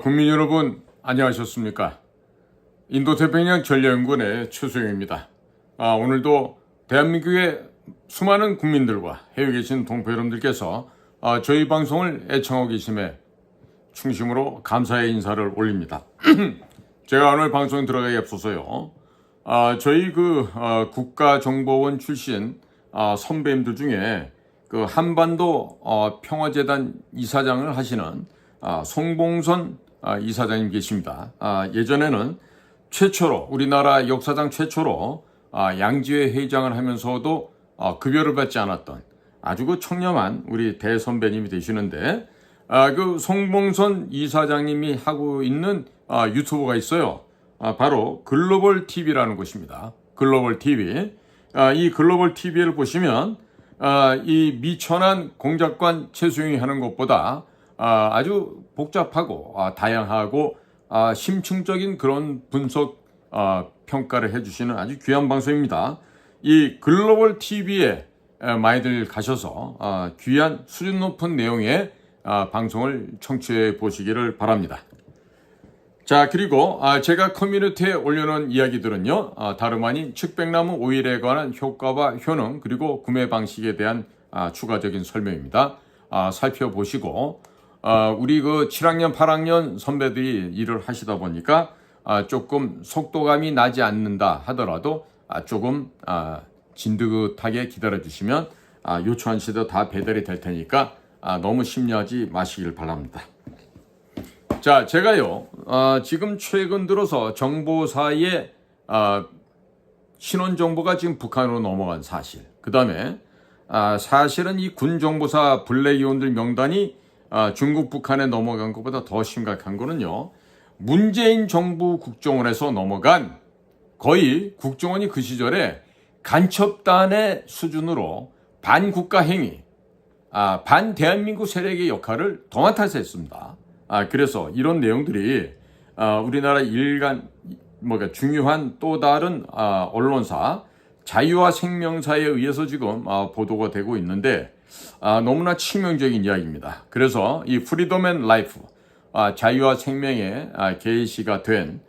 국민 여러분 안녕하셨습니까? 인도태평양 전략연구원의 최소영입니다. 오늘도 대한민국의 수많은 국민들과 해외에 계신 동포 여러분들께서 저희 방송을 애청하고 계심에 충심으로 감사의 인사를 올립니다. 제가 오늘 방송에 들어가기 앞서서요. 저희 국가정보원 출신 선배님들 중에 그 한반도 평화재단 이사장을 하시는 송봉선 이사장님 계십니다. 예전에는 최초로 우리나라 역사상 최초로 양지회 회장을 하면서도 급여를 받지 않았던 아주 그 청렴한 우리 대선배님이 되시는데 그 송봉선 이사장님이 하고 있는 유튜브가 있어요. 바로 글로벌 TV라는 곳입니다. 글로벌 TV. 이 글로벌 TV를 보시면 이 미천한 공작관 최수영이 하는 것보다 아주 복잡하고 다양하고 심층적인 그런 분석 평가를 해주시는 아주 귀한 방송입니다. 이 글로벌 TV에 많이들 가셔서 귀한 수준 높은 내용의 방송을 청취해 보시기를 바랍니다. 자, 그리고 제가 커뮤니티에 올려놓은 이야기들은요, 다름 아닌 측백나무 오일에 관한 효과와 효능 그리고 구매 방식에 대한 추가적인 설명입니다. 살펴보시고 우리 그 7학년 8학년 선배들이 일을 하시다 보니까 조금 속도감이 나지 않는다 하더라도 조금 진득하게 기다려 주시면 요청한 시도 다 배달이 될 테니까 너무 심려하지 마시길 바랍니다. 자, 제가요 지금 최근 들어서 정보사의 신원 정보가 지금 북한으로 넘어간 사실, 그 다음에 사실은 이 군정보사 블랙요원들 명단이 중국 북한에 넘어간 것보다 더 심각한 거는요, 문재인 정부 국정원에서 넘어간, 거의 국정원이 그 시절에 간첩단의 수준으로 반국가 행위, 반대한민국 세력의 역할을 동안타세했습니다. 그래서 이런 내용들이 우리나라 중요한 또 다른 언론사 자유와 생명사에 의해서 지금 보도가 되고 있는데 너무나 치명적인 이야기입니다. 그래서 이 프리덤 앤 라이프, 자유와 생명에 게시가 된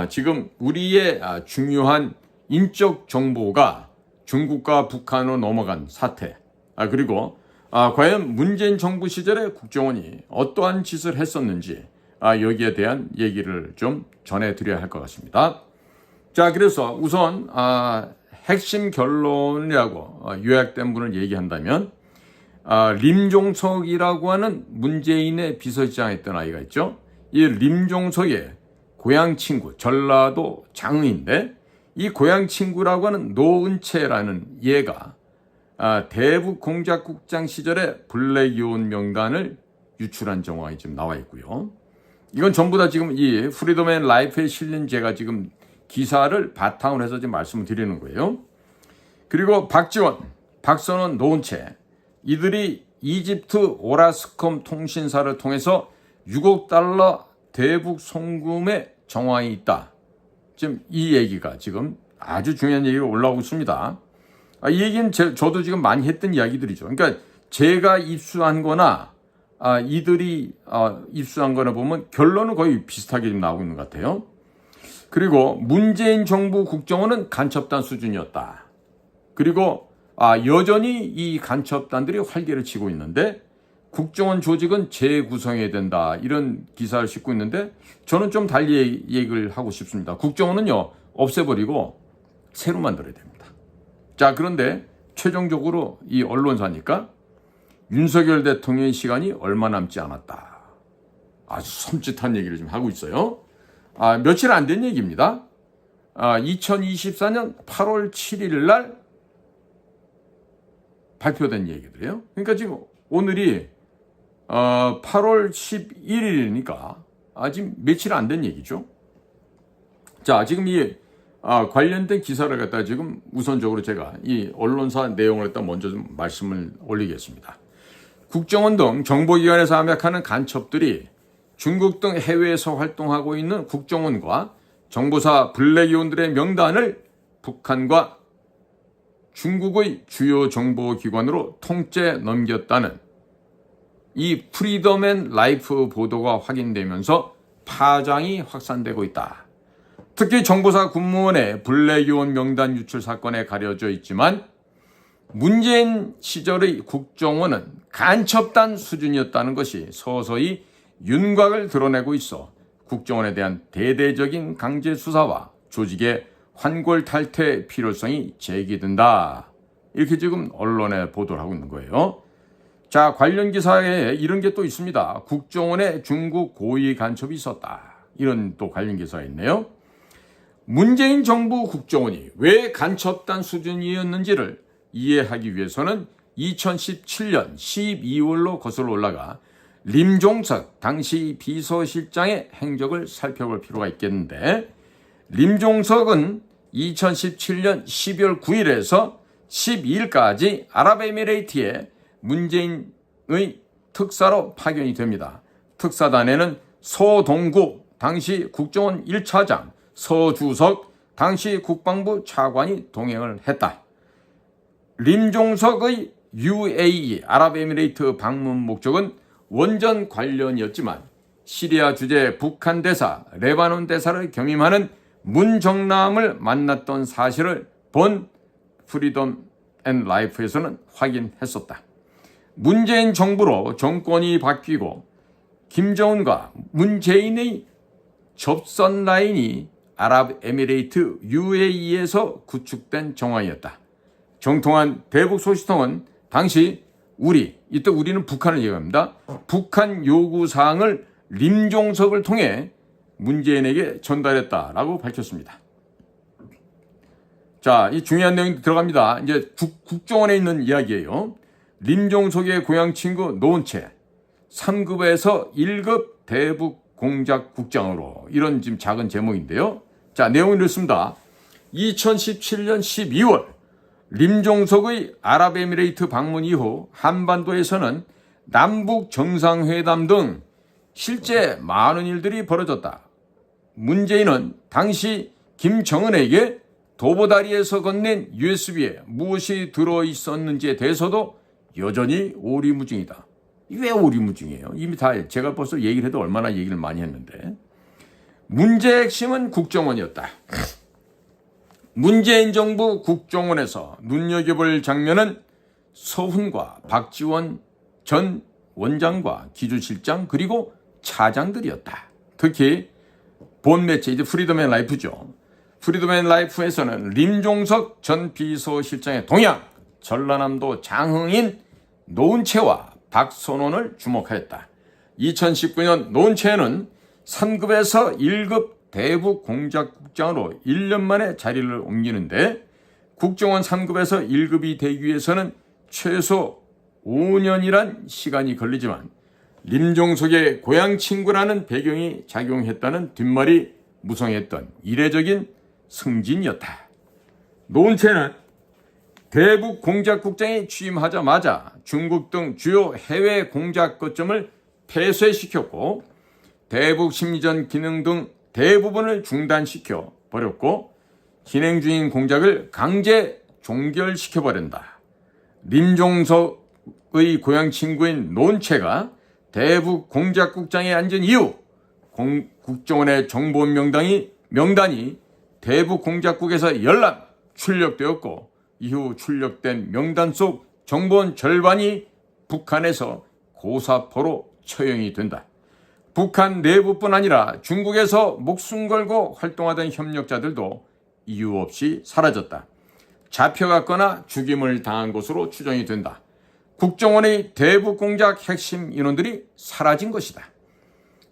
지금 우리의 중요한 인적 정보가 중국과 북한으로 넘어간 사태, 그리고 과연 문재인 정부 시절에 국정원이 어떠한 짓을 했었는지 여기에 대한 얘기를 좀 전해드려야 할 것 같습니다. 자, 그래서 우선 핵심 결론이라고 요약된 분을 얘기한다면 림종석이라고 하는 문재인의 비서실장했던 아이가 있죠. 이 림종석의 고향 친구, 전라도 장흥인데 이 고향 친구라고 하는 노은채라는 얘가 대북 공작국장 시절에 블랙요원 명단을 유출한 정황이 지금 나와 있고요. 이건 전부 다 지금 이 프리덤 앤 라이프에 실린 제가 지금 기사를 바탕으로 해서 지금 말씀을 드리는 거예요. 그리고 박지원, 박선원, 노은채, 이들이 이집트 오라스콤 통신사를 통해서 6억 달러 대북 송금의 정황이 있다. 지금 이 얘기가 지금 아주 중요한 얘기가 올라오고 있습니다. 이 얘기는 저도 지금 많이 했던 이야기들이죠. 그러니까 제가 입수한 거나 이들이 입수한 거나 보면 결론은 거의 비슷하게 지금 나오고 있는 것 같아요. 그리고 문재인 정부 국정원은 간첩단 수준이었다. 그리고 여전히 이 간첩단들이 활개를 치고 있는데 국정원 조직은 재구성해야 된다. 이런 기사를 싣고 있는데 저는 좀 달리 얘기를 하고 싶습니다. 국정원은요, 없애버리고 새로 만들어야 됩니다. 자, 그런데 최종적으로 이 언론사니까 윤석열 대통령의 시간이 얼마 남지 않았다. 아주 섬찟한 얘기를 좀 하고 있어요. 며칠 안 된 얘기입니다. 2024년 8월 7일 날 발표된 얘기들이에요. 그러니까 지금 오늘이 8월 11일이니까 지금 며칠 안 된 얘기죠. 자, 지금 이 관련된 기사를 갖다 지금 우선적으로 제가 이 언론사 내용을 갖다 먼저 좀 말씀을 올리겠습니다. 국정원 등 정보기관에서 함약하는 간첩들이 중국 등 해외에서 활동하고 있는 국정원과 정보사 블랙요원들의 명단을 북한과 중국의 주요 정보기관으로 통째 넘겼다는 이 프리덤 앤 라이프 보도가 확인되면서 파장이 확산되고 있다. 특히 정보사 군무원의 블랙의원 명단 유출 사건에 가려져 있지만 문재인 시절의 국정원은 간첩단 수준이었다는 것이 서서히 윤곽을 드러내고 있어 국정원에 대한 대대적인 강제 수사와 조직의 환골탈퇴 필요성이 제기된다. 이렇게 지금 언론에 보도를 하고 있는 거예요. 자, 관련 기사에 이런 게 또 있습니다. 국정원에 중국 고위 간첩이 있었다. 이런 또 관련 기사가 있네요. 문재인 정부 국정원이 왜 간첩단 수준이었는지를 이해하기 위해서는 2017년 12월로 거슬러 올라가 림종석 당시 비서실장의 행적을 살펴볼 필요가 있겠는데, 림종석은 2017년 12월 9일에서 12일까지 아랍에미레이트에 문재인의 특사로 파견이 됩니다. 특사단에는 서동구 당시 국정원 1차장, 서주석 당시 국방부 차관이 동행을 했다. 림종석의 UAE 아랍에미레이트 방문 목적은 원전 관련이었지만 시리아 주재 북한 대사, 레바논 대사를 겸임하는 문정남을 만났던 사실을 본 프리덤 앤 라이프에서는 확인했었다. 문재인 정부로 정권이 바뀌고 김정은과 문재인의 접선 라인이 아랍에미레이트 UAE에서 구축된 정황이었다. 정통한 대북 소식통은 당시 이때 우리는 북한을 얘기합니다. 북한 요구사항을 림종석을 통해 문재인에게 전달했다라고 밝혔습니다. 자, 이 중요한 내용이 들어갑니다. 이제 국정원에 있는 이야기예요. 림종석의 고향 친구 노은채 3급에서 1급 대북 공작국장으로, 이런 지금 작은 제목인데요. 자, 내용이 이렇습니다. 2017년 12월 림종석의 아랍에미레이트 방문 이후 한반도에서는 남북 정상회담 등 실제 많은 일들이 벌어졌다. 문재인은 당시 김정은에게 도보다리에서 건넨 USB에 무엇이 들어있었는지에 대해서도 여전히 오리무중이다. 왜 오리무중이에요? 이미 다 제가 벌써 얘기를 해도 얼마나 얘기를 많이 했는데. 문제의 핵심은 국정원이었다. 문재인 정부 국정원에서 눈여겨볼 장면은 서훈과 박지원 전 원장과 기조실장 그리고 차장들이었다. 특히 본 매체 이제 프리덤 앤 라이프죠. 프리덤 앤 라이프에서는 림종석 전 비서실장의 동양, 전라남도 장흥인 노은채와 박선원을 주목하였다. 2019년 노은채는 3급에서 1급 대북 공작국장으로 1년 만에 자리를 옮기는데, 국정원 3급에서 1급이 되기 위해서는 최소 5년이란 시간이 걸리지만 림종석의 고향 친구라는 배경이 작용했다는 뒷말이 무성했던 이례적인 승진이었다. 노은채는 대북 공작국장에 취임하자마자 중국 등 주요 해외 공작 거점을 폐쇄시켰고 대북 심리전 기능 등 대부분을 중단시켜 버렸고 진행 중인 공작을 강제 종결시켜버린다. 림종석의 고향 친구인 노은채가 대북 공작국장에 앉은 이후 국정원의 정보원 명단이 대북 공작국에서 열람 출력되었고, 이후 출력된 명단 속 정보원 절반이 북한에서 고사포로 처형이 된다. 북한 내부뿐 아니라 중국에서 목숨 걸고 활동하던 협력자들도 이유 없이 사라졌다. 잡혀갔거나 죽임을 당한 것으로 추정이 된다. 국정원의 대북 공작 핵심 인원들이 사라진 것이다.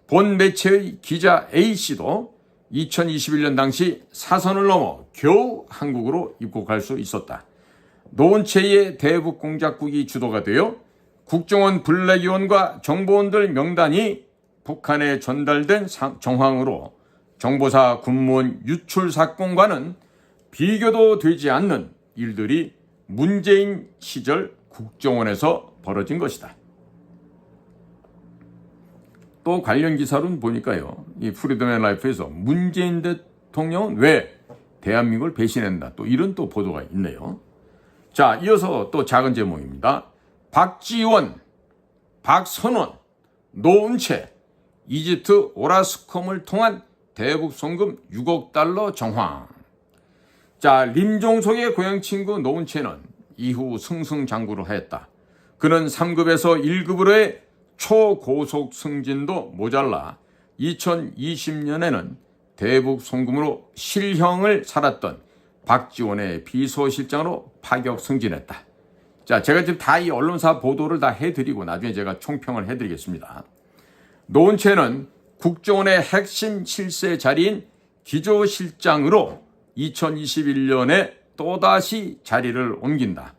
본 매체의 기자 A씨도 2021년 당시 사선을 넘어 겨우 한국으로 입국할 수 있었다. 노은채의 대북 공작국이 주도가 되어 국정원 블랙의원과 정보원들 명단이 북한에 전달된 정황으로 정보사 군무원 유출 사건과는 비교도 되지 않는 일들이 문재인 시절 국정원에서 벌어진 것이다. 또 관련 기사로는 보니까요, 이 프리덤 앤 라이프에서 문재인 대통령은 왜 대한민국을 배신한다, 또 이런 또 보도가 있네요. 자, 이어서 또 작은 제목입니다. 박지원 박선원, 노은채, 이집트 오라스콤을 통한 대북 송금 6억 달러 정황. 자, 림종석의 고향 친구 노은채는 이후 승승장구를 하였다. 그는 3급에서 1급으로의 초고속 승진도 모자라 2020년에는 대북 송금으로 실형을 살았던 박지원의 비서실장으로 파격 승진했다. 자, 제가 지금 다 이 언론사 보도를 다 해드리고 나중에 제가 총평을 해드리겠습니다. 노은채는 국정원의 핵심 실세 자리인 기조실장으로 2021년에 또다시 자리를 옮긴다.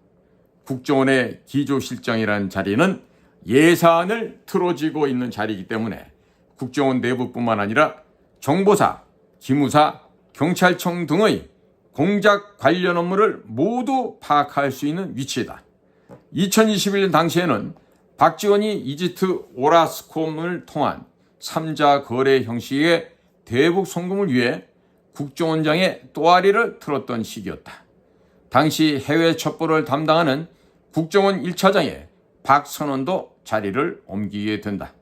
국정원의 기조실장이라는 자리는 예산을 틀어지고 있는 자리이기 때문에 국정원 내부뿐만 아니라 정보사, 기무사, 경찰청 등의 공작 관련 업무를 모두 파악할 수 있는 위치이다. 2021년 당시에는 박지원이 이집트 오라스콤을 통한 3자 거래 형식의 대북 송금을 위해 국정원장의 또아리를 틀었던 시기였다. 당시 해외 첩보를 담당하는 국정원 1차장의 박선원도 자리를 옮기게 된다.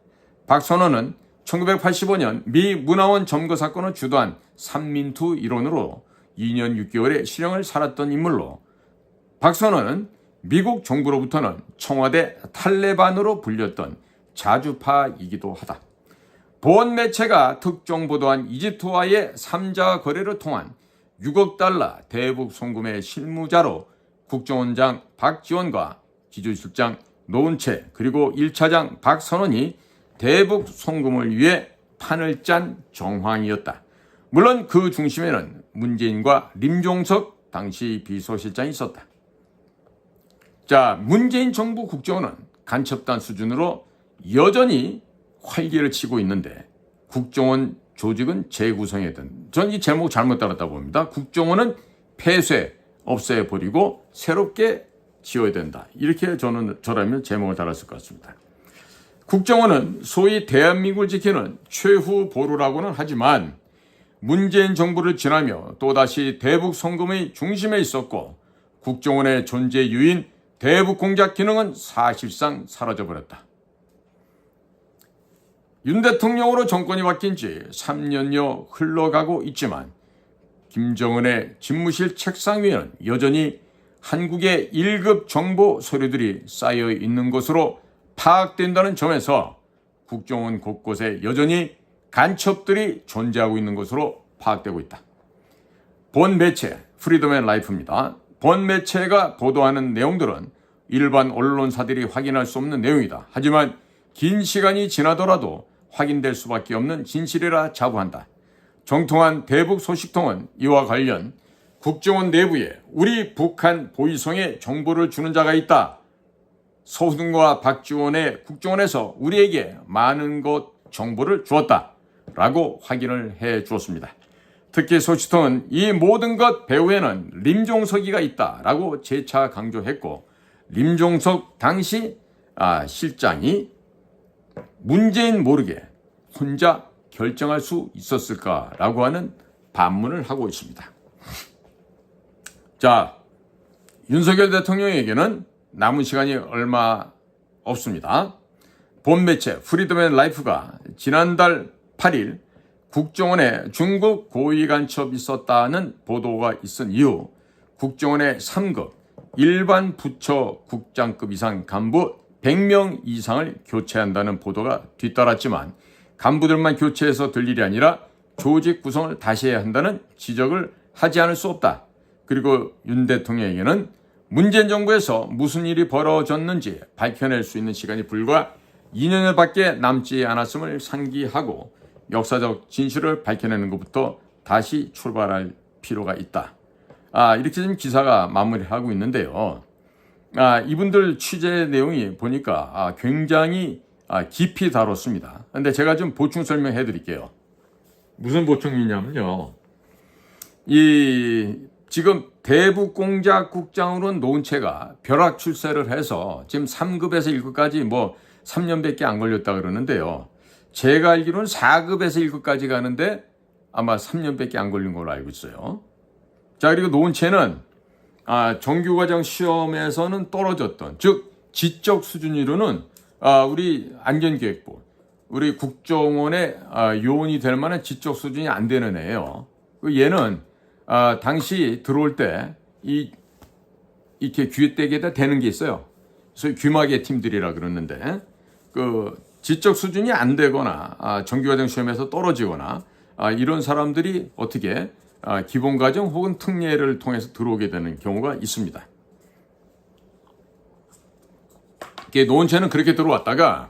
박선원은 1985년 미 문화원 점거 사건을 주도한 삼민투 일원으로 2년 6개월의 실형을 살았던 인물로 박선원은 미국 정부로부터는 청와대 탈레반으로 불렸던 자주파이기도 하다. 보안 매체가 특정 보도한 이집트와의 3자 거래를 통한 6억 달러 대북 송금의 실무자로 국정원장 박지원과 기조실장 노은채 그리고 1차장 박선원이 대북 송금을 위해 판을 짠 정황이었다. 물론 그 중심에는 문재인과 림종석 당시 비서실장이 있었다. 자, 문재인 정부 국정원은 간첩단 수준으로 여전히 활기를 치고 있는데 국정원 조직은 재구성해야 된다. 전 이 제목 잘못 따랐다고 봅니다. 국정원은 폐쇄, 없애버리고 새롭게 지어야 된다. 이렇게 저라면 제목을 달았을 것 같습니다. 국정원은 소위 대한민국을 지키는 최후 보루라고는 하지만 문재인 정부를 지나며 또다시 대북 송금의 중심에 있었고 국정원의 존재 유인 대북 공작 기능은 사실상 사라져버렸다. 윤 대통령으로 정권이 바뀐 지 3년여 흘러가고 있지만 김정은의 집무실 책상 위에는 여전히 한국의 1급 정보 서류들이 쌓여 있는 것으로 파악된다는 점에서 국정원 곳곳에 여전히 간첩들이 존재하고 있는 것으로 파악되고 있다. 본 매체 프리덤 앤 라이프입니다. 본 매체가 보도하는 내용들은 일반 언론사들이 확인할 수 없는 내용이다. 하지만 긴 시간이 지나더라도 확인될 수밖에 없는 진실이라 자부한다. 정통한 대북 소식통은 이와 관련 국정원 내부에 우리 북한 보위성에 정보를 주는 자가 있다. 서훈과 박지원의 국정원에서 우리에게 많은 것 정보를 주었다. 라고 확인을 해 주었습니다. 특히 소식통은 이 모든 것 배후에는 림종석이가 있다. 라고 재차 강조했고 림종석 당시 실장이 문재인 모르게 혼자 결정할 수 있었을까라고 하는 반문을 하고 있습니다. 자, 윤석열 대통령에게는 남은 시간이 얼마 없습니다. 본 매체 프리덤 앤 라이프가 지난달 8일 국정원에 중국 고위 간첩이 있었다는 보도가 있은 이후 국정원의 3급 일반 부처 국장급 이상 간부 100명 이상을 교체한다는 보도가 뒤따랐지만 간부들만 교체해서 될 일이 아니라 조직 구성을 다시 해야 한다는 지적을 하지 않을 수 없다. 그리고 윤 대통령에게는 문재인 정부에서 무슨 일이 벌어졌는지 밝혀낼 수 있는 시간이 불과 2년여밖에 남지 않았음을 상기하고 역사적 진실을 밝혀내는 것부터 다시 출발할 필요가 있다. 이렇게 지금 기사가 마무리하고 있는데요. 이분들 취재 내용이 보니까 굉장히 깊이 다뤘습니다. 근데 제가 좀 보충 설명해 드릴게요. 무슨 보충이냐면요. 지금 대북공작국장으로는 노은채가 벼락 출세를 해서 지금 3급에서 1급까지 3년밖에 안 걸렸다 그러는데요. 제가 알기로는 4급에서 1급까지 가는데 아마 3년밖에 안 걸린 걸로 알고 있어요. 자, 그리고 노은채는 정규과정 시험에서는 떨어졌던, 즉 지적 수준으로는 우리 안전기획부, 우리 국정원의 요원이 될 만한 지적 수준이 안 되는 애예요. 얘는 당시 들어올 때 이렇게 귀때기에다 대는 게 있어요. 소위 귀마개 팀들이라 그러는데 그 지적 수준이 안 되거나 정규과정 시험에서 떨어지거나 이런 사람들이 어떻게 기본과정 혹은 특례를 통해서 들어오게 되는 경우가 있습니다. 노원체는 그렇게 들어왔다가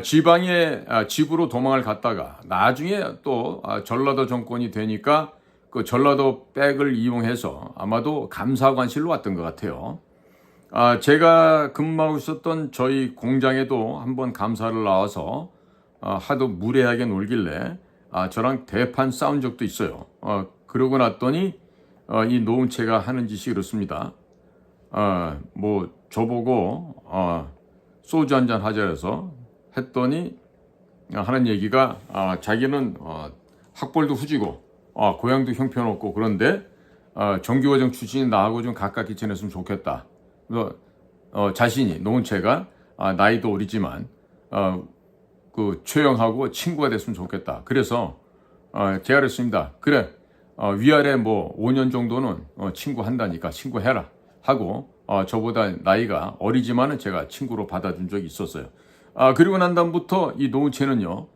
지방에 집으로 도망을 갔다가 나중에 또 전라도 정권이 되니까 그 전라도 백을 이용해서 아마도 감사관실로 왔던 것 같아요. 제가 근무하고 있었던 저희 공장에도 한번 감사를 나와서 하도 무례하게 놀길래 저랑 대판 싸운 적도 있어요. 그러고 났더니 이 노은채가 하는 짓이 이렇습니다. 뭐 저보고 소주 한잔 하자 해서 했더니 하는 얘기가 자기는 학벌도 후지고 고향도 형편없고 그런데 정규과정 출신인 나하고 좀 가깝게 지냈으면 좋겠다. 그래서 자신이 노은채가 나이도 어리지만 그 최영하고 친구가 됐으면 좋겠다. 그래서 제가 그랬습니다. 그래 위아래 뭐 5년 정도는 친구한다니까 친구해라 하고 저보다 나이가 어리지만은 제가 친구로 받아준 적이 있었어요. 그리고 난 다음부터 이 노은채는요,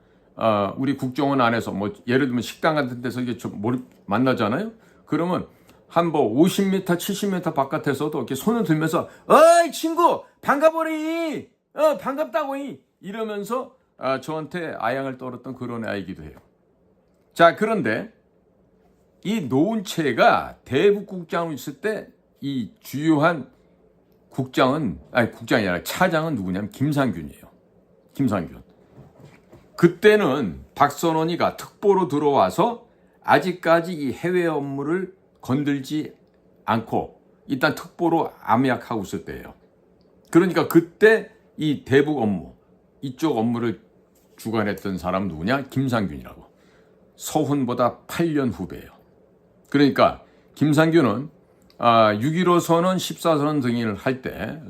우리 국정원 안에서 뭐 예를 들면 식당 같은 데서 이게 만나잖아요. 그러면 한 뭐 50m, 70m 바깥에서도 이렇게 손을 들면서 어이 친구 반가워리, 반갑다고 이러면서 저한테 아양을 떨었던 그런 아이기도 해요. 자, 그런데 이 노은채가 대북국장으로 있을 때 이 주요한 국장이 아니라 차장은 누구냐면 김상균이에요. 김상균. 그때는 박선원이가 특보로 들어와서 아직까지 이 해외 업무를 건들지 않고 일단 특보로 암약하고 있을 때예요. 그러니까 그때 이 대북 업무, 이쪽 업무를 주관했던 사람 누구냐? 김상균이라고. 서훈보다 8년 후배예요. 그러니까 김상균은 6.15 선언, 14선언 등을 할 때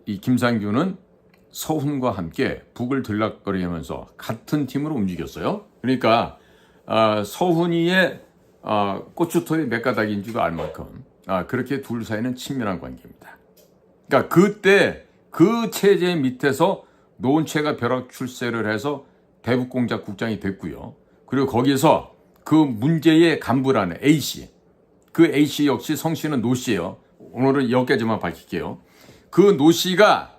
이 김상균은 서훈과 함께 북을 들락거리면서 같은 팀으로 움직였어요. 그러니까 서훈이의 고추털이 몇 가닥인 줄도 알 만큼 그렇게 둘 사이는 친밀한 관계입니다. 그러니까 그때 그 체제 밑에서 노은채가 벼락 출세를 해서 대북공작 국장이 됐고요. 그리고 거기서 그 문제의 간부라는 A씨, 그 A씨 역시 성씨는 노씨예요. 오늘은 여기까지만 밝힐게요. 그 노씨가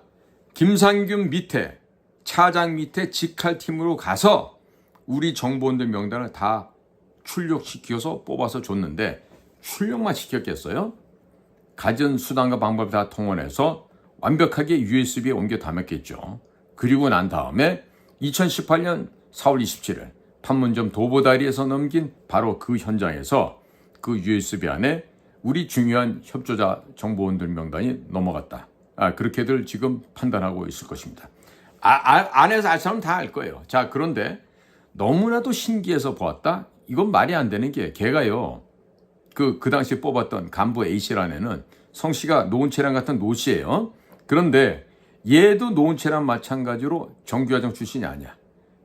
김상균 밑에, 차장 밑에 직할팀으로 가서 우리 정보원들 명단을 다 출력시켜서 뽑아서 줬는데 출력만 시켰겠어요? 가진 수단과 방법을 다 동원해서 완벽하게 USB에 옮겨 담았겠죠. 그리고 난 다음에 2018년 4월 27일 판문점 도보다리에서 넘긴 바로 그 현장에서 그 USB 안에 우리 중요한 협조자 정보원들 명단이 넘어갔다. 그렇게들 지금 판단하고 있을 것입니다. 안에서 알 사람은 다 알 거예요. 자, 그런데 너무나도 신기해서 보았다? 이건 말이 안 되는 게 걔가요. 그 당시에 뽑았던 간부 A씨라는 애는 성씨가 노은채랑 같은 노씨예요. 그런데 얘도 노은채랑 마찬가지로 정규과정 출신이 아니야.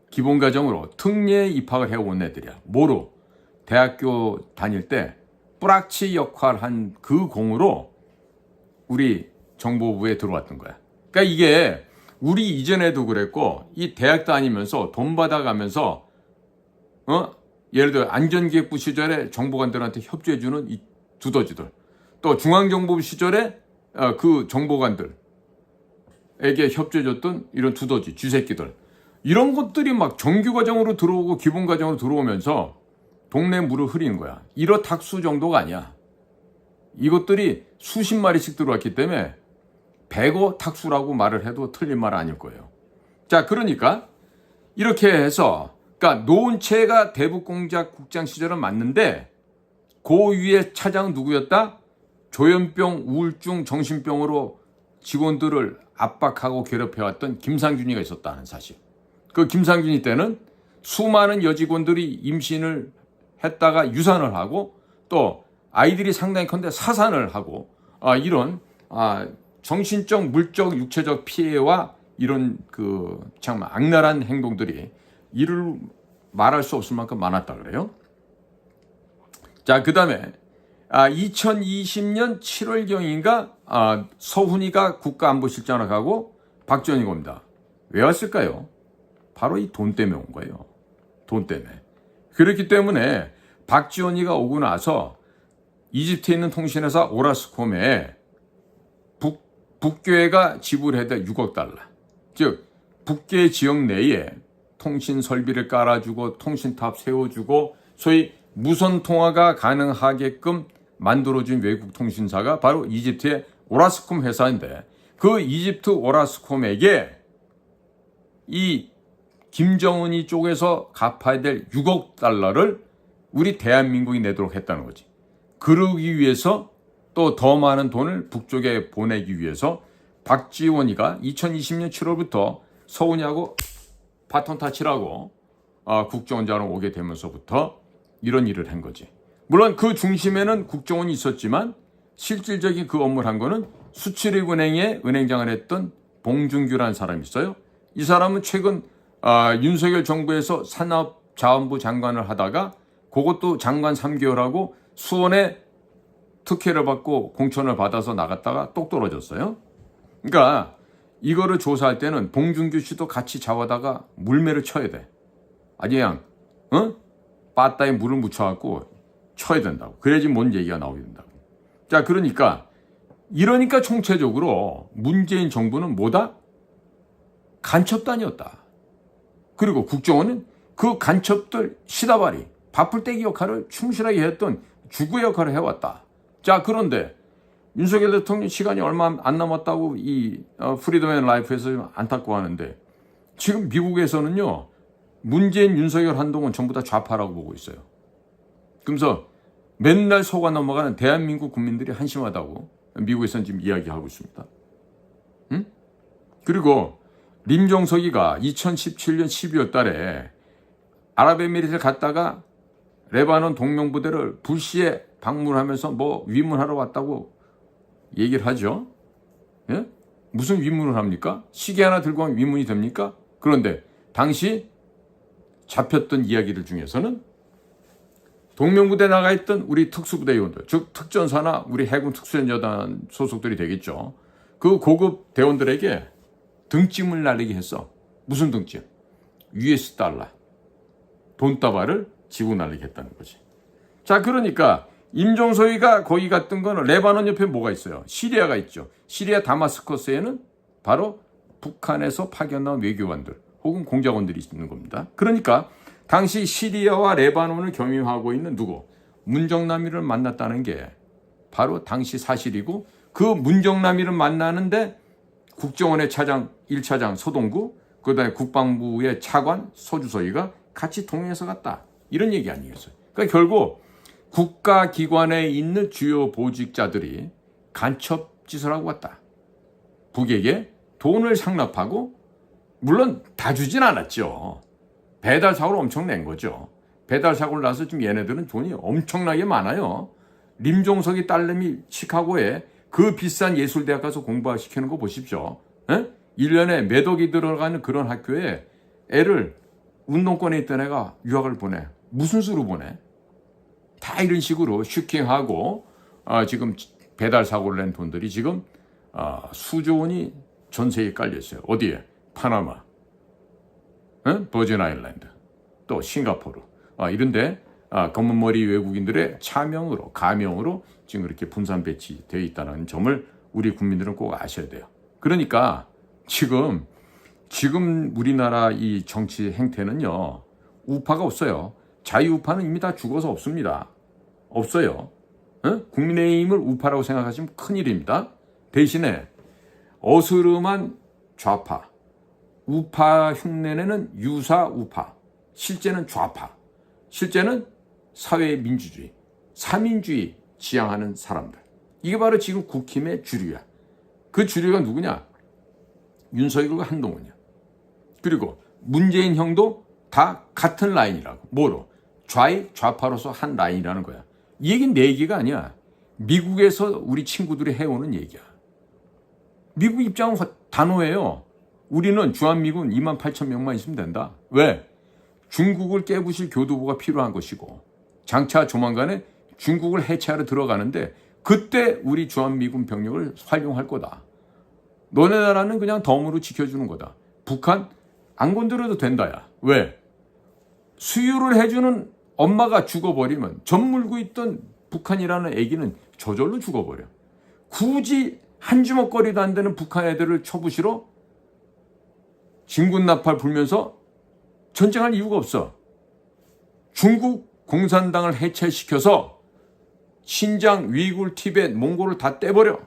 기본과정으로 특례에 입학을 해온 애들이야. 뭐로? 대학교 다닐 때 뿌락치 역할한 그 공으로 우리 정보부에 들어왔던 거야. 그러니까 이게 우리 이전에도 그랬고 이 대학 다니면서 돈 받아가면서 예를 들어 안전기획부 시절에 정보관들한테 협조해주는 이 두더지들, 또 중앙정보부 시절에 그 정보관들에게 협조해줬던 이런 두더지, 쥐새끼들, 이런 것들이 막 정규과정으로 들어오고 기본과정으로 들어오면서 동네 물을 흐리는 거야. 1호 탁수 정도가 아니야. 이것들이 수십 마리씩 들어왔기 때문에 100호 탁수라고 말을 해도 틀린 말 아닐 거예요. 자, 그러니까 이렇게 해서 그러니까 노은채가 대북공작 국장 시절은 맞는데 그 위에 차장은 누구였다? 조현병, 우울증, 정신병으로 직원들을 압박하고 괴롭혀왔던 김상균이가 있었다는 사실. 그 김상균이 때는 수많은 여직원들이 임신을 했다가 유산을 하고 또 아이들이 상당히 큰데 사산을 하고 이런 정신적, 물적, 육체적 피해와 이런 참 악랄한 행동들이 이를 말할 수 없을 만큼 많았다 그래요. 자, 그 다음에 2020년 7월경인가 서훈이가 국가안보실장을 가고 박지원이가 옵니다. 왜 왔을까요? 바로 이 돈 때문에 온 거예요. 돈 때문에. 그렇기 때문에 박지원이가 오고 나서 이집트에 있는 통신회사 오라스콤에 북교회가 지불해야 될 6억 달러. 즉 북교회 지역 내에 통신 설비를 깔아주고 통신탑 세워주고 소위 무선 통화가 가능하게끔 만들어준 외국 통신사가 바로 이집트의 오라스콤 회사인데 그 이집트 오라스콤에게 이 김정은이 쪽에서 갚아야 될 6억 달러를 우리 대한민국이 내도록 했다는 거지. 그러기 위해서 또 더 많은 돈을 북쪽에 보내기 위해서 박지원이가 2020년 7월부터 서훈이하고 바톤 타치라고 국정원장으로 오게 되면서부터 이런 일을 한 거지. 물론 그 중심에는 국정원이 있었지만 실질적인 그 업무를 한 거는 수출입은행에 은행장을 했던 봉준규라는 사람이 있어요. 이 사람은 최근 윤석열 정부에서 산업자원부 장관을 하다가 그것도 장관 3개월하고 수원에 특혜를 받고 공천을 받아서 나갔다가 똑 떨어졌어요. 그러니까 이거를 조사할 때는 봉준규 씨도 같이 잡아다가 물매를 쳐야 돼. 아니 그냥 바다에 물을 묻혀갖고 쳐야 된다고. 그래야지 뭔 얘기가 나오게 된다고. 자, 그러니까 총체적으로 문재인 정부는 뭐다? 간첩단이었다. 그리고 국정원은 그 간첩들 시다발이 밥풀떼기 역할을 충실하게 했던 주구 역할을 해왔다. 자, 그런데 윤석열 대통령 시간이 얼마 안 남았다고 이 프리덤 앤 라이프에서 좀 안타까워하는데 지금 미국에서는요 문재인, 윤석열, 한동훈 전부 다 좌파라고 보고 있어요. 그러면서 맨날 속아 넘어가는 대한민국 국민들이 한심하다고 미국에서는 지금 이야기하고 있습니다. 응? 그리고 림종석이가 2017년 12월 달에 아랍에미리트를 갔다가 레바논 동명부대를 불시에 방문하면서 뭐 위문하러 왔다고 얘기를 하죠. 예? 무슨 위문을 합니까? 시계 하나 들고 가면 위문이 됩니까? 그런데 당시 잡혔던 이야기들 중에서는 동명부대에 나가 있던 우리 특수부대 요원들, 즉 특전사나 우리 해군 특수연여단 소속들이 되겠죠. 그 고급 대원들에게 등짐을 날리게 했어. 무슨 등짐? US 달러, 돈다발을 지고 날리게 했다는 거지. 자, 그러니까 임종석이가 거기 갔던 거는 레바논 옆에 뭐가 있어요? 시리아가 있죠. 시리아 다마스커스에는 바로 북한에서 파견 나온 외교관들 혹은 공작원들이 있는 겁니다. 그러니까 당시 시리아와 레바논을 경유하고 있는 누구? 문정남이를 만났다는 게 바로 당시 사실이고 그 문정남이를 만나는데 국정원의 차장 1차장 서동구 그다음에 국방부의 차관 서주서희가 같이 동행해서 갔다. 이런 얘기 아니겠어요? 그러니까 결국 국가기관에 있는 주요 보직자들이 간첩 짓을 하고 왔다. 북에게 돈을 상납하고 물론 다 주진 않았죠. 배달 사고를 엄청 낸 거죠. 배달 사고를 나서 지금 얘네들은 돈이 엄청나게 많아요. 림종석이 딸내미 시카고에 그 비싼 예술대학 가서 공부시키는 거 보십시오. 에? 1년에 몇 억이 들어가는 그런 학교에 애를 운동권에 있던 애가 유학을 보내. 무슨 수로 보내? 다 이런 식으로 슈킹하고 지금 배달 사고를 낸 돈들이 지금 수조 원이 전세에 깔려 있어요. 어디에? 파나마, 버진 아일랜드, 또 싱가포르 이런데 검은머리 외국인들의 차명으로 가명으로 지금 이렇게 분산 배치되어 있다는 점을 우리 국민들은 꼭 아셔야 돼요. 그러니까 지금 우리나라 이 정치 행태는요 우파가 없어요. 자유우파는 이미 다 죽어서 없습니다. 없어요. 국민의힘을 우파라고 생각하시면 큰일입니다. 대신에 어스름한 좌파, 우파 흉내내는 유사 우파, 실제는 좌파, 실제는 사회민주주의, 사민주의 지향하는 사람들. 이게 바로 지금 국힘의 주류야. 그 주류가 누구냐? 윤석열과 한동훈이야. 그리고 문재인 형도 다 같은 라인이라고. 뭐로? 좌파로서 한 라인이라는 거야. 이 얘기는 내 얘기가 아니야. 미국에서 우리 친구들이 해오는 얘기야. 미국 입장은 단호해요. 우리는 주한미군 28,000명만 있으면 된다. 왜? 중국을 깨부실 교두보가 필요한 것이고 장차 조만간에 중국을 해체하러 들어가는데 그때 우리 주한미군 병력을 활용할 거다. 너네 나라는 그냥 덤으로 지켜주는 거다. 북한 안 건드려도 된다야. 왜? 수유를 해주는 엄마가 죽어버리면 젖 물고 있던 북한이라는 애기는 저절로 죽어버려. 굳이 한 주먹거리도 안 되는 북한 애들을 쳐부시러 진군나팔 불면서 전쟁할 이유가 없어. 중국 공산당을 해체시켜서 신장, 위굴, 티벳, 몽골을 다 떼버려.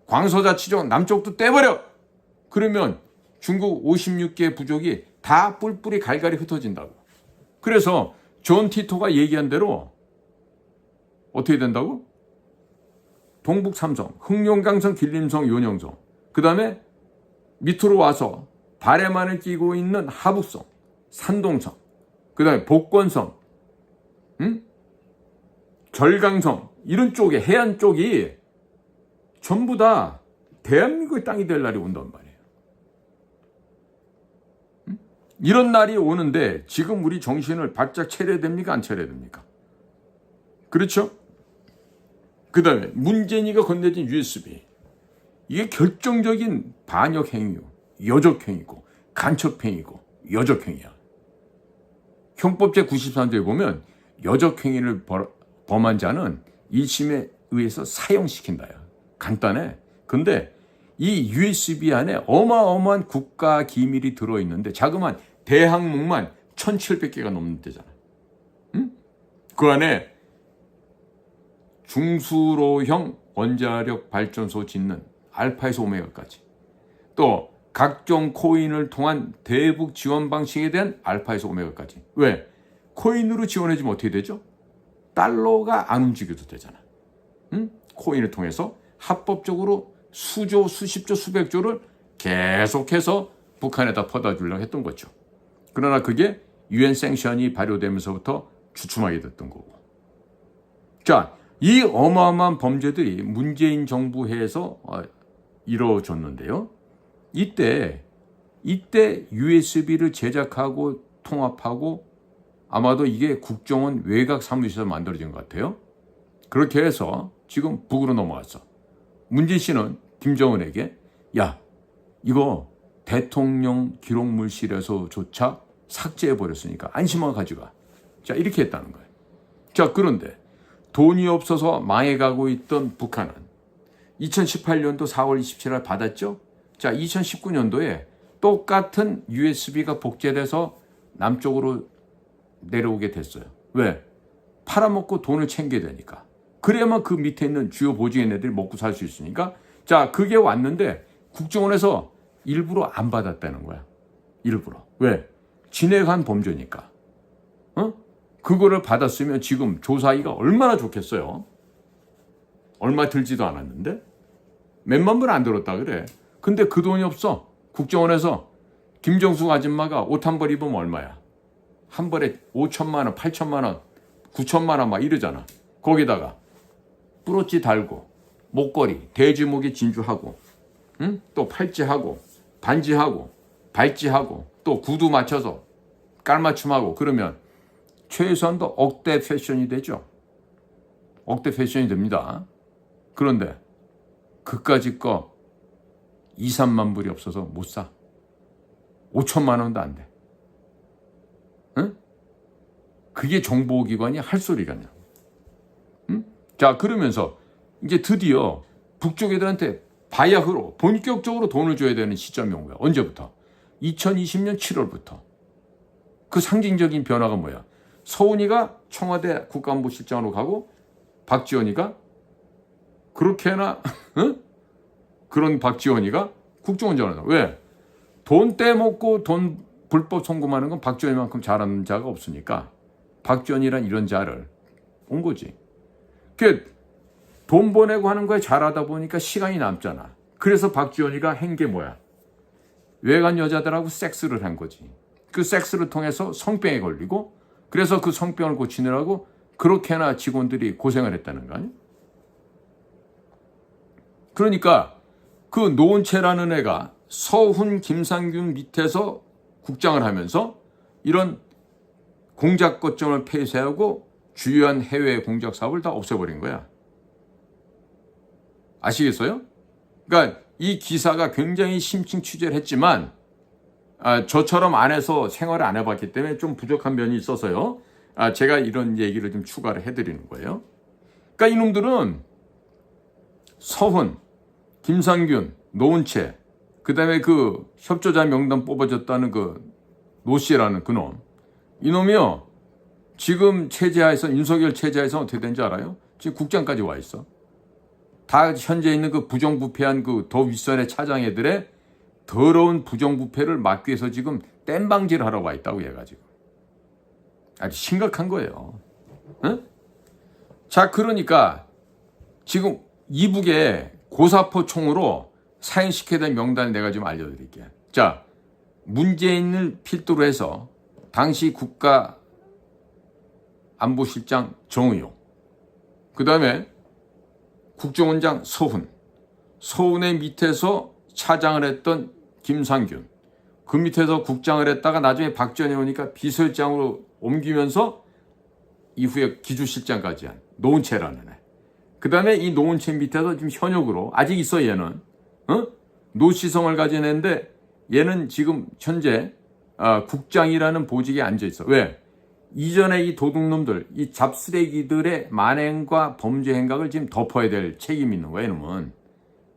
광서자치정 남쪽도 떼버려. 그러면 중국 56개 부족이 다 뿔뿔이 갈갈이 흩어진다고. 그래서 존 티토가 얘기한 대로 어떻게 된다고? 동북 삼성, 흑룡강성, 길림성, 요령성. 그 다음에 밑으로 와서 발에만을 끼고 있는 하북성, 산동성, 그 다음에 복권성, 결강성 이런 쪽에 해안 쪽이 전부 다 대한민국의 땅이 될 날이 온단 말이에요. 이런 날이 오는데 지금 우리 정신을 바짝 차려야 됩니까? 안 차려야 됩니까? 그렇죠? 그 다음에 문재인이가 건네진 USB. 이게 결정적인 반역 행위요. 여적행위고 간첩행위고 여적행위야. 형법 제93조에 보면 여적행위를 범한 자는 1심에 의해서 사형시킨다야. 간단해. 근데 이 USB 안에 어마어마한 국가 기밀이 들어있는데 자그마한 대항목만 1700개가 넘는데잖아. 응? 그 안에 중수로형 원자력 발전소 짓는 알파에서 오메가까지 또 각종 코인을 통한 대북 지원 방식에 대한 알파에서 오메가까지. 왜? 코인으로 지원해주면 어떻게 되죠? 달러가 안 움직여도 되잖아. 응? 코인을 통해서 합법적으로 수조, 수십조, 수백조를 계속해서 북한에다 퍼다 주려고 했던 거죠. 그러나 그게 유엔 생션이 발효되면서부터 주춤하게 됐던 거고. 자, 이 어마어마한 범죄들이 문재인 정부 해에서 이루어졌는데요. 이때 USB를 제작하고 통합하고 아마도 이게 국정원 외곽 사무실에서 만들어진 것 같아요. 그렇게 해서 지금 북으로 넘어갔어. 문재인 씨는 김정은에게 야, 이거 대통령 기록물실에서조차 삭제해버렸으니까 안심하고 가져가. 자, 이렇게 했다는 거예요. 자, 그런데 돈이 없어서 망해가고 있던 북한은 2018년도 4월 27일 받았죠? 자, 2019년도에 똑같은 USB가 복제돼서 남쪽으로 내려오게 됐어요. 왜? 팔아먹고 돈을 챙겨야 되니까. 그래야만 그 밑에 있는 주요 보직인 애들이 먹고 살 수 있으니까. 자, 그게 왔는데 국정원에서 일부러 안 받았다는 거야. 일부러. 왜? 진행한 범죄니까. 그거를 받았으면 지금 조사하기가 얼마나 좋겠어요. 얼마 들지도 않았는데 몇만 불 안 들었다 그래. 근데 그 돈이 없어. 국정원에서 김정숙 아줌마가 옷 한 벌 입으면 얼마야? 한 벌에 5천만 원, 8천만 원, 9천만 원 막 이러잖아. 거기다가 뿌러치 달고 목걸이, 돼지목에 진주하고 또 팔찌하고 반지하고 발찌하고 또 구두 맞춰서 깔맞춤하고 그러면 최소한도 억대 패션이 되죠. 억대 패션이 됩니다. 그런데 그까짓 거 2, 3만 불이 없어서 못 사. 5천만 원도 안 돼. 응? 그게 정보기관이 할 소리가냐. 응? 자, 그러면서 이제 드디어 북쪽 애들한테 바야흐로 본격적으로 돈을 줘야 되는 시점이 온 거야. 언제부터? 2020년 7월부터. 그 상징적인 변화가 뭐야? 서훈이가 청와대 국가안보실장으로 가고 박지원이가 그렇게나 그런 박지원이가 국정원장으로. 왜? 돈 떼먹고 돈 불법 송금하는 건 박지원이만큼 잘하는 자가 없으니까 박지원이란 이런 자를 온 거지. 돈 보내고 하는 거에 잘하다 보니까 시간이 남잖아. 그래서 박지원이가 한 게 뭐야? 외간 여자들하고 섹스를 한 거지. 그 섹스를 통해서 성병에 걸리고 그래서 그 성병을 고치느라고 그렇게나 직원들이 고생을 했다는 거 아니야? 그러니까 그 노은채라는 애가 서훈, 김상균 밑에서 국장을 하면서 이런 공작 거점을 폐쇄하고 주요한 해외 공작 사업을 다 없애버린 거야. 아시겠어요? 그러니까 이 기사가 굉장히 심층 취재를 했지만 저처럼 안에서 생활을 안 해봤기 때문에 좀 부족한 면이 있어서요. 제가 이런 얘기를 좀 추가를 해드리는 거예요. 그러니까 이놈들은 서훈, 김상균, 노은채, 그 다음에 그 협조자 명단 뽑아줬다는 그 노씨라는 그놈. 이놈이요. 지금 체제하에서, 윤석열 체제하에서 어떻게 된지 알아요? 지금 국장까지 와 있어. 다 현재 있는 그 부정부패한 그 더 윗선의 차장애들의 더러운 부정부패를 막기 위해서 지금 땜방지를 하러 와 있다고 얘가 지금. 아주 심각한 거예요. 응? 자, 그러니까 지금 이북에 고사포 총으로 사형시켜야 될 명단을 내가 좀 알려드릴게요. 자, 문재인을 필두로 해서 당시 국가안보실장 정의용, 그 다음에 국정원장 서훈, 서훈의 밑에서 차장을 했던 김상균, 그 밑에서 국장을 했다가 나중에 박지원이 오니까 비서실장으로 옮기면서 이후에 기주실장까지 한 노은채라는 애. 그 다음에 이 노은채 밑에서 지금 현역으로 아직 있어 얘는 노시성을 가진 애인데 얘는 지금 현재 국장이라는 보직에 앉아 있어. 왜? 이전에 이 도둑놈들, 이 잡쓰레기들의 만행과 범죄 행각을 지금 덮어야 될 책임이 있는 거야, 이놈은.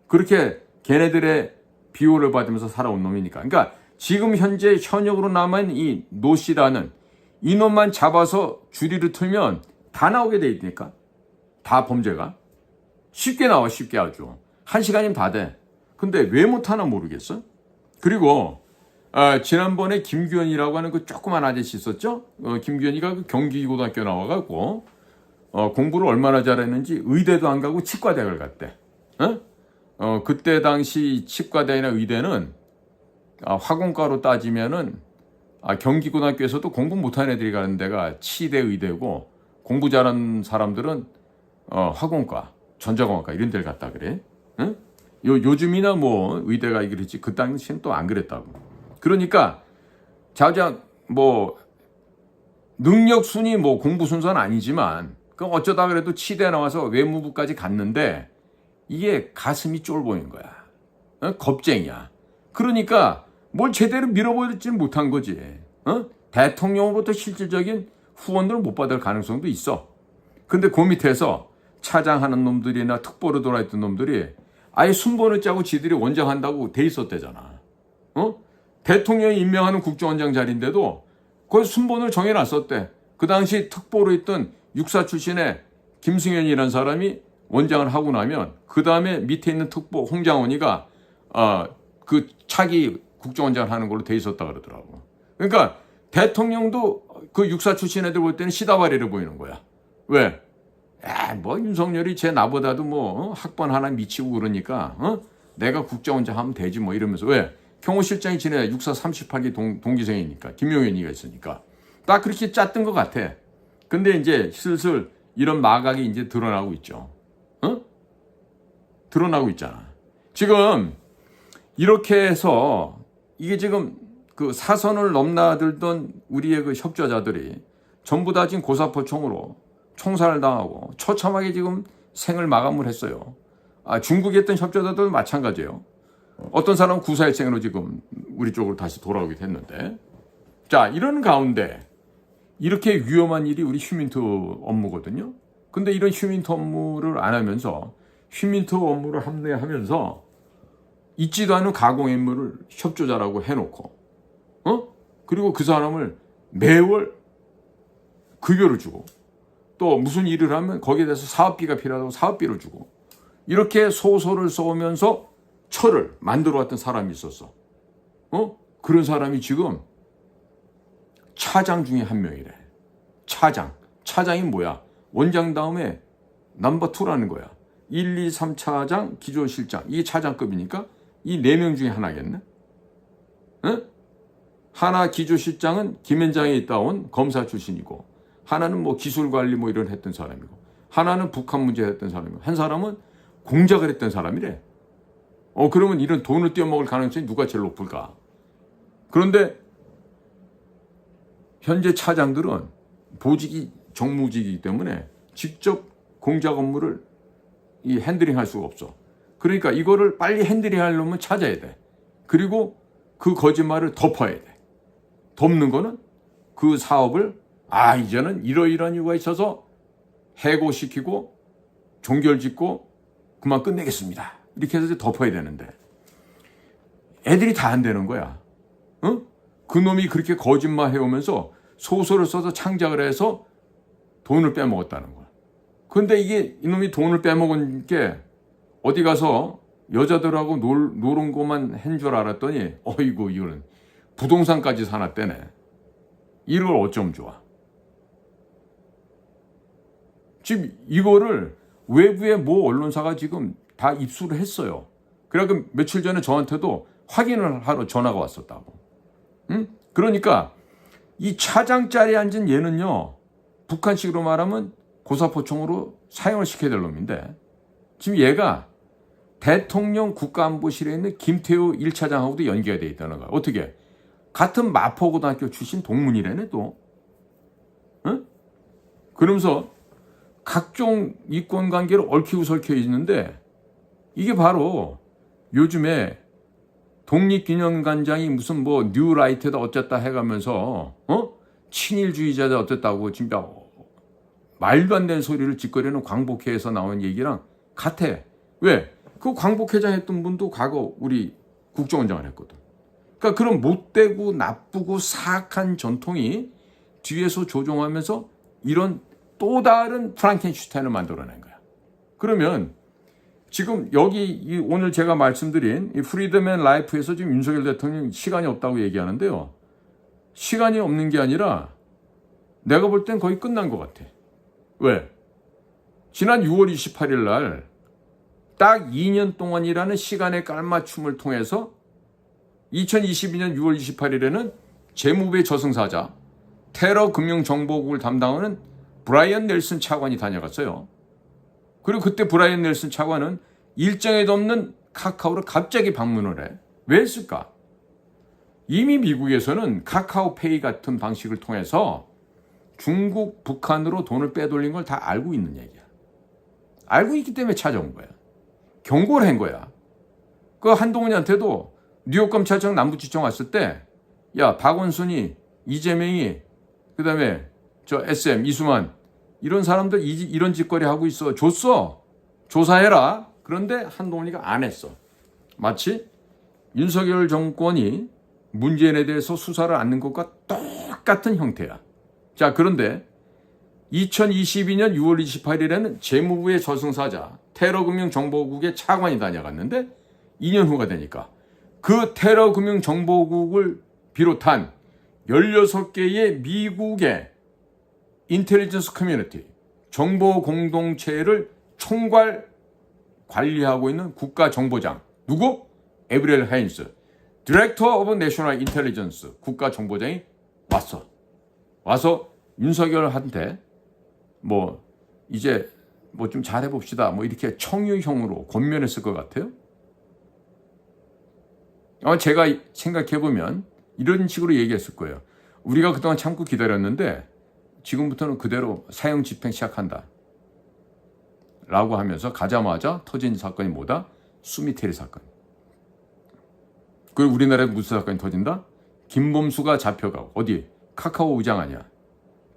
그렇게 걔네들의 비호를 받으면서 살아온 놈이니까. 그러니까 지금 현재 현역으로 남아있는 이 노씨라는 이놈만 잡아서 주리를 틀면 다 나오게 돼 있으니까. 다 범죄가. 쉽게 나와, 쉽게 아주. 1시간이면 다 돼. 근데 왜 못하나 모르겠어. 그리고 지난번에 김규현이라고 하는 그 조그만 아저씨 있었죠? 김규현이가 그 경기고등학교 나와갖고 공부를 얼마나 잘했는지 의대도 안 가고 치과대학을 갔대. 그때 당시 치과대나 의대는 학원가로 따지면은 경기고등학교에서도 공부 못하는 애들이 가는 데가 치대 의대고 공부 잘하는 사람들은 학원과, 전자공학과 이런 데를 갔다 그래. 응? 요즘이나 뭐 의대가 그렇지 그 당시엔 또 안 그랬다고. 그러니까 자자 뭐 능력 순위 뭐 공부 순서는 아니지만 그 어쩌다 그래도 치대 나와서 외무부까지 갔는데 이게 가슴이 쫄보인 거야. 겁쟁이야. 그러니까 뭘 제대로 밀어보지 못한 거지. 대통령으로부터 실질적인 후원들을 못 받을 가능성도 있어. 근데 그 밑에서 차장하는 놈들이나 특보로 돌아있던 놈들이 아예 순번을 짜고 지들이 원장한다고 돼 있었대잖아. 대통령이 임명하는 국정원장 자리인데도 거기 순번을 정해놨었대. 그 당시 특보로 있던 육사 출신의 김승현이라는 사람이 원장을 하고 나면 그 다음에 밑에 있는 특보 홍장원이가 그 차기 국정원장을 하는 걸로 돼 있었다 그러더라고. 그러니까 대통령도 그 육사 출신 애들 볼 때는 시다바리를 보이는 거야. 왜? 뭐 윤석열이 쟤 나보다도 뭐 학번 하나 미치고 그러니까 내가 국정원장 하면 되지 뭐 이러면서. 왜? 경호실장이 지내 육사 38기 동기생이니까 김용현이가 있으니까 딱 그렇게 짰던 것 같아. 근데 이제 슬슬 이런 마각이 이제 드러나고 있죠. 드러나고 있잖아. 지금 이렇게 해서 이게 지금 그 사선을 넘나들던 우리의 그 협조자들이 전부 다 지금 고사포총으로 총살을 당하고 처참하게 지금 생을 마감을 했어요. 중국에 있던 협조자들도 마찬가지예요. 어떤 사람은 구사일생으로 지금 우리 쪽으로 다시 돌아오게 됐는데. 자, 이런 가운데 이렇게 위험한 일이 우리 휴민트 업무거든요. 근데 이런 휴민트 업무를 안 하면서 휴민트 업무를 합리화하면서 있지도 않은 가공인물을 협조자라고 해놓고 그리고 그 사람을 매월 급여를 주고 또 무슨 일을 하면 거기에 대해서 사업비가 필요하다고 사업비를 주고 이렇게 소설을 써오면서 철을 만들어 왔던 사람이 있었어. 그런 사람이 지금 차장 중에 한 명이래. 차장이 뭐야? 원장 다음에 넘버 2라는 거야. 1, 2, 3 차장, 기조실장. 이게 차장급이니까 이 4명 중에 하나겠네. 하나 기조실장은 김현장에 있다 온 검사 출신이고 하나는 뭐 기술관리 뭐 이런 했던 사람이고 하나는 북한 문제 했던 사람이고 한 사람은 공작을 했던 사람이래. 그러면 이런 돈을 떼어먹을 가능성이 누가 제일 높을까? 그런데 현재 차장들은 보직이 정무직이기 때문에 직접 공작 업무를 이 핸들링할 수가 없어. 그러니까 이거를 빨리 핸들링하려면 찾아야 돼. 그리고 그 거짓말을 덮어야 돼. 덮는 거는 그 사업을 이제는 이러이러한 이유가 있어서 해고시키고 종결짓고 그만 끝내겠습니다. 이렇게 해서 덮어야 되는데 애들이 다 안 되는 거야. 그 놈이 그렇게 거짓말 해오면서 소설을 써서 창작을 해서 돈을 빼먹었다는 거야. 근데 이놈이 돈을 빼먹은 게 어디 가서 여자들하고 노는 것만 한 줄 알았더니 어이구 이거는 부동산까지 사놨대네. 이걸 어쩌면 좋아. 지금 이거를 외부의 모 언론사가 지금 다 입수를 했어요. 그래서 며칠 전에 저한테도 확인을 하러 전화가 왔었다고. 그러니까 이 차장 자리에 앉은 얘는요, 북한식으로 말하면 고사포총으로 사형을 시켜야 될 놈인데 지금 얘가 대통령 국가안보실에 있는 김태우 1차장하고도 연계가 돼 있다는 거야. 어떻게? 같은 마포고등학교 출신 동문이라네 또. 그러면서 각종 이권관계를 얽히고 설켜 있는데 이게 바로 요즘에 독립기념관장이 무슨 뭐 뉴라이트다 어쨌다 해가면서 친일주의자다 어쨌다고 진짜 말도 안 되는 소리를 짓거리는 광복회에서 나온 얘기랑 같아. 왜? 그 광복회장 했던 분도 과거 우리 국정원장을 했거든. 그러니까 그런 못되고 나쁘고 사악한 전통이 뒤에서 조종하면서 이런 또 다른 프랑켄슈타인을 만들어낸 거야. 그러면 지금 여기 오늘 제가 말씀드린 이 프리덤 앤 라이프에서 지금 윤석열 대통령이 시간이 없다고 얘기하는데요. 시간이 없는 게 아니라 내가 볼 땐 거의 끝난 것 같아. 왜? 지난 6월 28일 날 딱 2년 동안이라는 시간의 깔맞춤을 통해서 2022년 6월 28일에는 재무부의 저승사자 테러 금융정보국을 담당하는 브라이언 넬슨 차관이 다녀갔어요. 그리고 그때 브라이언 넬슨 차관은 일정에도 없는 카카오를 갑자기 방문을 해. 왜 했을까? 이미 미국에서는 카카오페이 같은 방식을 통해서 중국, 북한으로 돈을 빼돌린 걸 다 알고 있는 얘기야. 알고 있기 때문에 찾아온 거야. 경고를 한 거야. 그 한동훈이한테도 뉴욕 검찰청 남부지청 왔을 때, 야 박원순이, 이재명이, 그다음에 저 SM, 이수만 이런 사람들 이런 짓거리 하고 있어. 줬어. 조사해라. 그런데 한동훈이가 안 했어. 마치 윤석열 정권이 문재인에 대해서 수사를 않는 것과 똑같은 형태야. 자, 그런데 2022년 6월 28일에는 재무부의 저승사자 테러금융정보국의 차관이 다녀갔는데 2년 후가 되니까 그 테러금융정보국을 비롯한 16개의 미국의 인텔리전스 커뮤니티, 정보 공동체를 총괄 관리하고 있는 국가정보장. 누구? 에브리엘 하인스. 디렉터 오브 내셔널 인텔리전스 국가정보장이 왔어. 와서 윤석열한테 뭐 이제 뭐 좀 잘해봅시다. 뭐 이렇게 청유형으로 권면했을 것 같아요. 제가 생각해보면 이런 식으로 얘기했을 거예요. 우리가 그동안 참고 기다렸는데 지금부터는 그대로 사형 집행 시작한다. 라고 하면서 가자마자 터진 사건이 뭐다? 수미테리 사건. 그리고 우리나라에 무슨 사건이 터진다? 김범수가 잡혀가고 어디? 카카오 의장 아니야.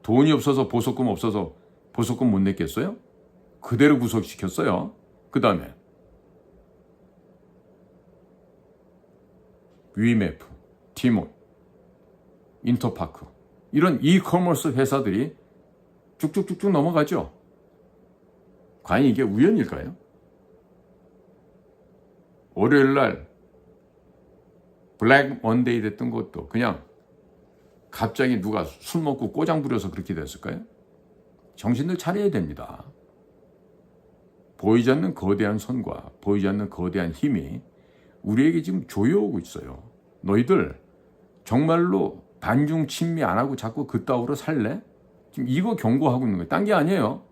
돈이 없어서 보석금 없어서 보석금 못 냈겠어요? 그대로 구속시켰어요. 그 다음에 위메프, 티몬, 인터파크 이런 이커머스 회사들이 쭉쭉쭉쭉 넘어가죠. 과연 이게 우연일까요? 월요일날 블랙 먼데이 됐던 것도 그냥 갑자기 누가 술 먹고 꼬장 부려서 그렇게 됐을까요? 정신을 차려야 됩니다. 보이지 않는 거대한 손과 보이지 않는 거대한 힘이 우리에게 지금 조여오고 있어요. 너희들 정말로 반중 친미 안 하고 자꾸 그따위로 살래? 지금 이거 경고하고 있는 거예요. 딴 게 아니에요.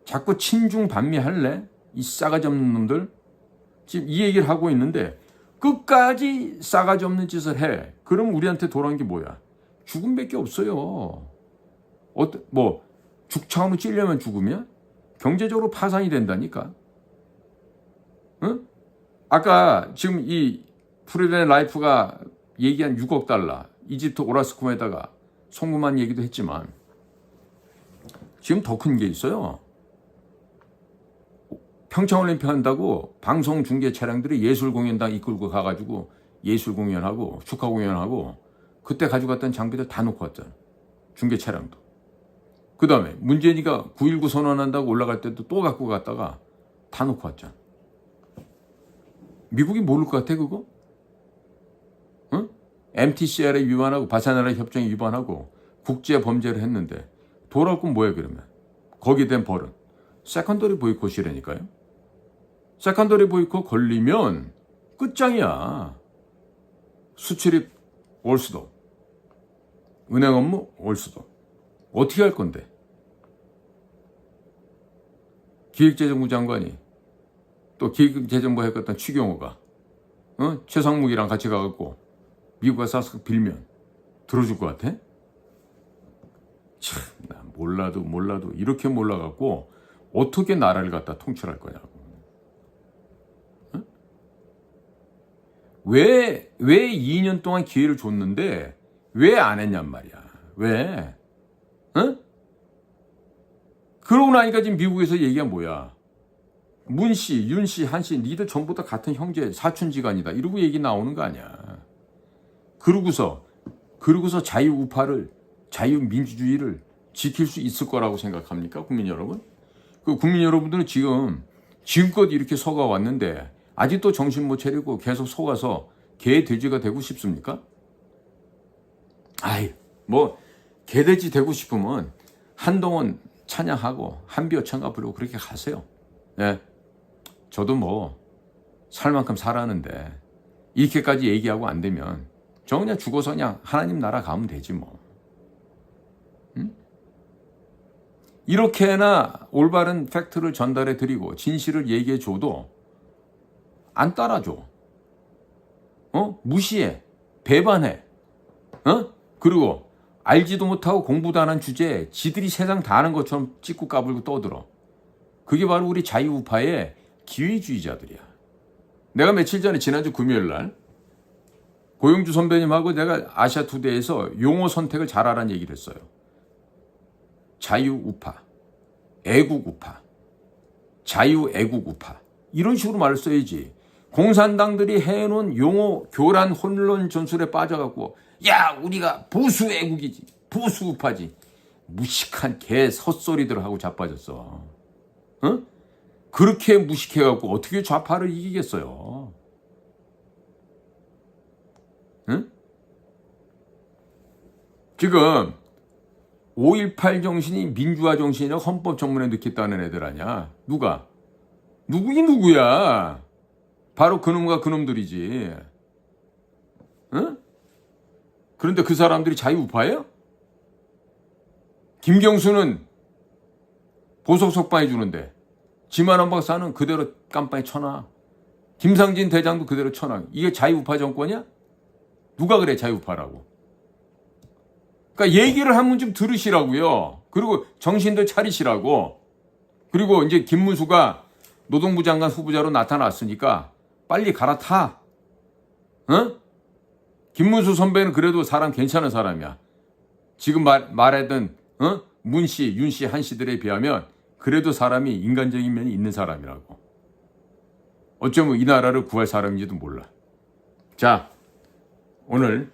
자꾸 친중 반미 할래? 이 싸가지 없는 놈들. 지금 이 얘기를 하고 있는데 끝까지 싸가지 없는 짓을 해. 그럼 우리한테 돌아온 게 뭐야? 죽음밖에 없어요. 뭐 죽창으로 찔려면 죽음이야? 경제적으로 파산이 된다니까. 응? 아까 지금 이 프리랜 라이프가 얘기한 6억 달러 이집트 오라스콤에다가 송금한 얘기도 했지만 지금 더 큰 게 있어요. 평창올림픽 한다고 방송 중계 차량들이 예술공연당 이끌고 가가지고 예술공연하고 축하공연하고 그때 가져갔던 장비들 다 놓고 왔잖아. 중계 차량도. 그 다음에 문재인이가 9.19 선언한다고 올라갈 때도 또 갖고 갔다가 다 놓고 왔잖아. 미국이 모를 것 같아 그거? 응? MTCR에 위반하고 바사나라 협정에 위반하고 국제 범죄를 했는데 돌아올 건 뭐야 그러면? 거기에 대한 벌은 세컨더리 보이콧이라니까요. 세컨더리 보이콧 걸리면 끝장이야. 수출입 올 수도, 은행 업무 올 수도. 어떻게 할 건데? 기획재정부 장관이 또 기획재정부 했던 추경호가 최상무기랑 같이 가갖고 미국 가서 빌면 들어줄 것 같아? 참, 나 몰라도 이렇게 몰라갖고 어떻게 나라를 갖다 통치할 거냐고. 응? 왜 2년 동안 기회를 줬는데 왜 안 했냔 말이야. 왜? 응? 그러고 나니까 지금 미국에서 얘기가 뭐야? 문씨, 윤씨, 한씨 니들 전부 다 같은 형제 사촌지간이다 이러고 얘기 나오는 거 아니야. 그러고서 자유우파를 자유민주주의를 지킬 수 있을 거라고 생각합니까? 국민 여러분? 그 국민 여러분들은 지금껏 이렇게 속아 왔는데 아직도 정신 못 차리고 계속 속아서 개 돼지가 되고 싶습니까? 뭐 개돼지 되고 싶으면 한동안 찬양하고 한비어창가 부르고 그렇게 가세요. 네. 저도 뭐 살 만큼 살았는데 이렇게까지 얘기하고 안 되면 저 그냥 죽어서 그냥 하나님 나라 가면 되지 뭐. 응? 이렇게나 올바른 팩트를 전달해 드리고 진실을 얘기해 줘도 안 따라줘. 무시해. 배반해. 그리고 알지도 못하고 공부도 안 한 주제에 지들이 세상 다 아는 것처럼 찍고 까불고 떠들어. 그게 바로 우리 자유우파의 기회주의자들이야. 내가 며칠 전에 지난주 금요일 날 고영주 선배님하고 내가 아시아투데이에서 용어 선택을 잘하라는 얘기를 했어요. 자유우파, 애국우파, 자유애국우파 이런 식으로 말을 써야지. 공산당들이 해놓은 용어 교란 혼론 전술에 빠져갖고 야 우리가 보수애국이지 보수우파지 무식한 개 헛소리들 하고 자빠졌어. 응? 그렇게 무식해갖고 어떻게 좌파를 이기겠어요? 응? 지금 5.18 정신이 민주화 정신이라 헌법 전문에 넣겠다는 애들 아니야? 누가? 누구긴 누구야? 바로 그놈과 그놈들이지. 응? 그런데 그 사람들이 자유우파예요? 김경수는 보석 석방해 주는데 지만한 박사는 그대로 깜빵에 쳐놔. 김상진 대장도 그대로 쳐놔. 이게 자유우파 정권이야? 누가 그래 자유우파라고. 그러니까 얘기를 하면 좀 들으시라고요. 그리고 정신들 차리시라고. 그리고 이제 김문수가 노동부 장관 후보자로 나타났으니까 빨리 갈아타. 응? 김문수 선배는 그래도 사람 괜찮은 사람이야. 지금 말했던 문씨, 윤씨, 한씨들에 비하면 그래도 사람이 인간적인 면이 있는 사람이라고. 어쩌면 이 나라를 구할 사람인지도 몰라. 자, 오늘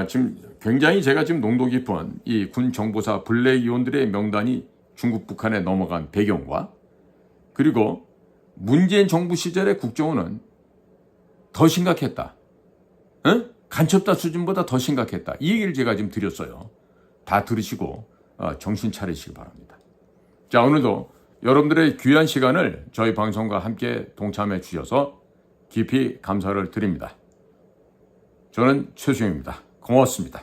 지금 굉장히 제가 지금 농도 깊은 이 군 정보사 블랙이온들의 명단이 중국 북한에 넘어간 배경과 그리고 문재인 정부 시절의 국정원은 더 심각했다. 응? 간첩단 수준보다 더 심각했다. 이 얘기를 제가 지금 드렸어요. 다 들으시고 정신 차리시기 바랍니다. 자, 오늘도 여러분들의 귀한 시간을 저희 방송과 함께 동참해 주셔서 깊이 감사를 드립니다. 저는 최수영입니다. 고맙습니다.